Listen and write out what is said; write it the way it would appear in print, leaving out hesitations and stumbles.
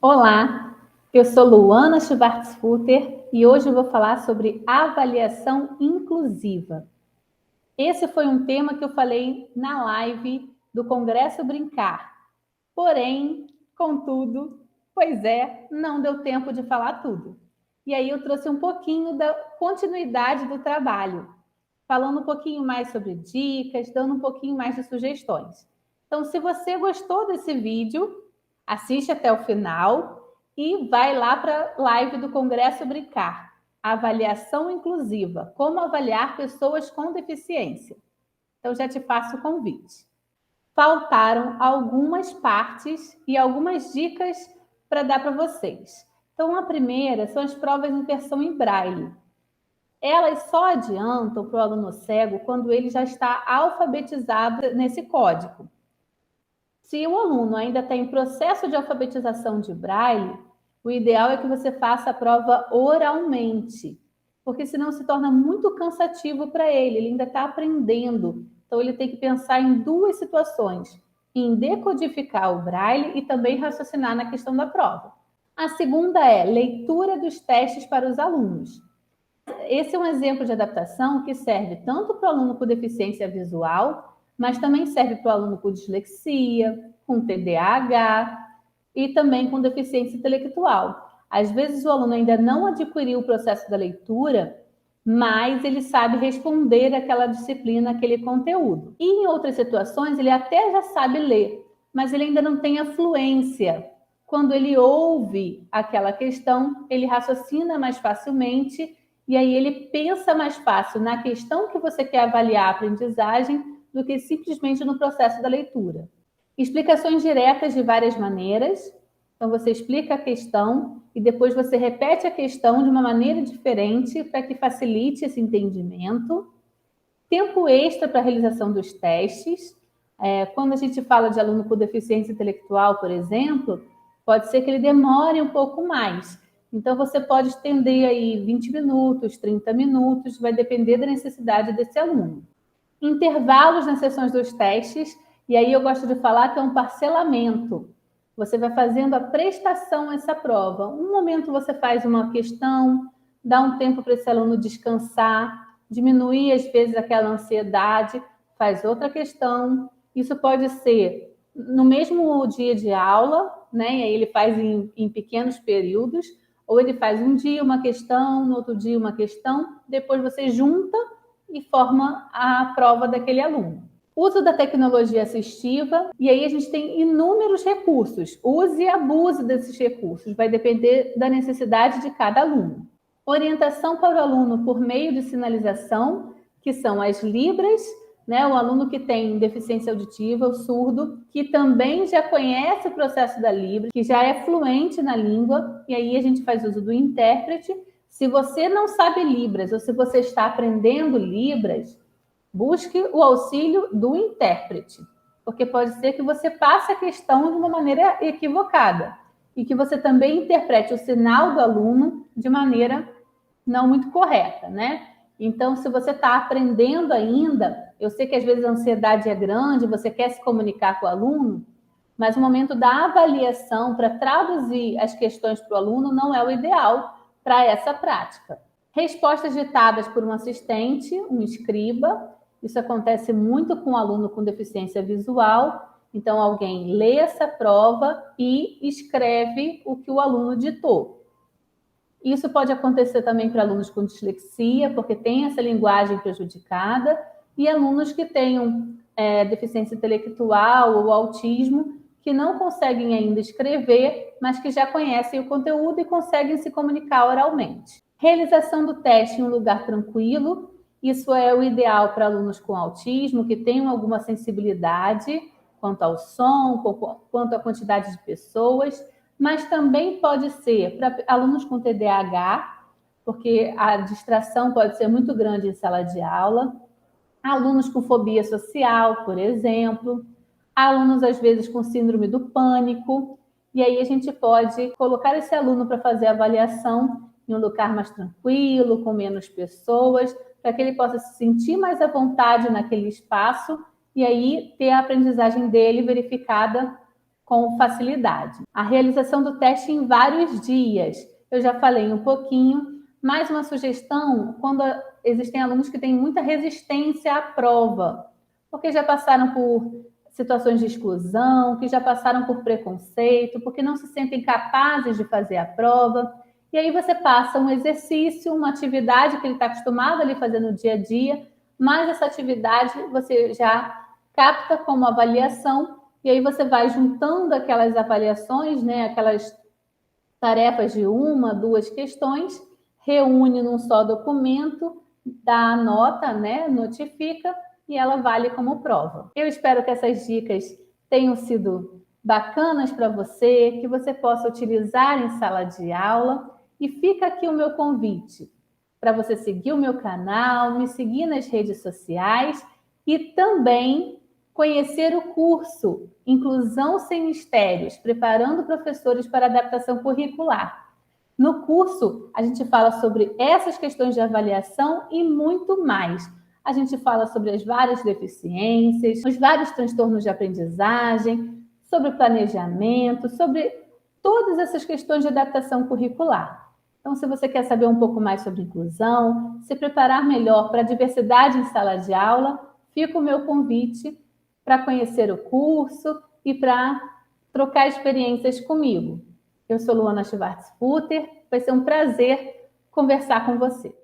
Olá, eu sou Luana Schwarzfutter e hoje eu vou falar sobre avaliação inclusiva. Esse foi um tema que eu falei na live do Congresso Brincar. Porém, contudo, não deu tempo de falar tudo. E aí eu trouxe um pouquinho da continuidade do trabalho, falando um pouquinho mais sobre dicas, dando um pouquinho mais de sugestões. Então, se você gostou desse vídeo, assiste até o final e vai lá para a live do Congresso Brincar. Avaliação inclusiva, como avaliar pessoas com deficiência. Então, já te faço o convite. Faltaram algumas partes e algumas dicas para dar para vocês. Então, a primeira são as provas em versão em braille. Elas só adiantam para o aluno cego quando ele já está alfabetizado nesse código. Se o aluno ainda está em processo de alfabetização de braille, o ideal é que você faça a prova oralmente, porque senão se torna muito cansativo para ele ainda está aprendendo. Então, ele tem que pensar em duas situações, em decodificar o braille e também raciocinar na questão da prova. A segunda é leitura dos testes para os alunos. Esse é um exemplo de adaptação que serve tanto para o aluno com deficiência visual, mas também serve para o aluno com dislexia, com TDAH e também com deficiência intelectual. Às vezes o aluno ainda não adquiriu o processo da leitura, mas ele sabe responder àquela disciplina, aquele conteúdo. E em outras situações ele até já sabe ler, mas ele ainda não tem a fluência. Quando ele ouve aquela questão, ele raciocina mais facilmente e aí ele pensa mais fácil na questão que você quer avaliar a aprendizagem do que simplesmente no processo da leitura. Explicações diretas de várias maneiras. Então, você explica a questão e depois você repete a questão de uma maneira diferente para que facilite esse entendimento. Tempo extra para a realização dos testes. Quando a gente fala de aluno com deficiência intelectual, por exemplo, pode ser que ele demore um pouco mais. Então, você pode estender aí 20 minutos, 30 minutos, vai depender da necessidade desse aluno. Intervalos nas sessões dos testes, e aí eu gosto de falar que é um parcelamento. Você vai fazendo a prestação a essa prova. Um momento você faz uma questão, dá um tempo para esse aluno descansar, diminuir às vezes aquela ansiedade, faz outra questão. Isso pode ser no mesmo dia de aula, né? E aí ele faz em pequenos períodos, ou ele faz um dia uma questão, no outro dia uma questão, depois você junta e forma a prova daquele aluno. Uso da tecnologia assistiva, e aí a gente tem inúmeros recursos. Use e abuse desses recursos, vai depender da necessidade de cada aluno. Orientação para o aluno por meio de sinalização, que são as libras, né? O aluno que tem deficiência auditiva, o surdo, que também já conhece o processo da libra, que já é fluente na língua, e aí a gente faz uso do intérprete. Se você não sabe Libras ou se você está aprendendo Libras, busque o auxílio do intérprete, porque pode ser que você passe a questão de uma maneira equivocada e que você também interprete o sinal do aluno de maneira não muito correta, né? Então, se você está aprendendo ainda, eu sei que às vezes a ansiedade é grande, você quer se comunicar com o aluno, mas o momento da avaliação para traduzir as questões para o aluno não é o ideal para essa prática. Respostas ditadas por um assistente, um escriba. Isso acontece muito com o aluno com deficiência visual. Então, alguém lê essa prova e escreve o que o aluno ditou. Isso pode acontecer também para alunos com dislexia, porque tem essa linguagem prejudicada, e alunos que tenham deficiência intelectual ou autismo, que não conseguem ainda escrever, mas que já conhecem o conteúdo e conseguem se comunicar oralmente. Realização do teste em um lugar tranquilo. Isso é o ideal para alunos com autismo, que tenham alguma sensibilidade quanto ao som, quanto à quantidade de pessoas, mas também pode ser para alunos com TDAH, porque a distração pode ser muito grande em sala de aula, alunos com fobia social, por exemplo, alunos às vezes com síndrome do pânico, e aí a gente pode colocar esse aluno para fazer a avaliação em um lugar mais tranquilo, com menos pessoas, para que ele possa se sentir mais à vontade naquele espaço e aí ter a aprendizagem dele verificada com facilidade. A realização do teste em vários dias. Eu já falei um pouquinho, mais uma sugestão quando existem alunos que têm muita resistência à prova, porque já passaram por situações de exclusão, que já passaram por preconceito, porque não se sentem capazes de fazer a prova. E aí você passa um exercício, uma atividade que ele está acostumado ali fazer no dia a dia, mas essa atividade você já capta como avaliação, e aí você vai juntando aquelas avaliações, né, aquelas tarefas de uma, duas questões, reúne num só documento, dá a nota, né, notifica, e ela vale como prova. Eu espero que essas dicas tenham sido bacanas para você, que você possa utilizar em sala de aula, e fica aqui o meu convite para você seguir o meu canal, me seguir nas redes sociais e também conhecer o curso Inclusão Sem Mistérios, preparando professores para adaptação curricular. No curso, a gente fala sobre essas questões de avaliação e muito mais. A gente fala sobre as várias deficiências, os vários transtornos de aprendizagem, sobre planejamento, sobre todas essas questões de adaptação curricular. Então, se você quer saber um pouco mais sobre inclusão, se preparar melhor para a diversidade em sala de aula, fica o meu convite para conhecer o curso e para trocar experiências comigo. Eu sou Luana Schwartzfutter, vai ser um prazer conversar com você.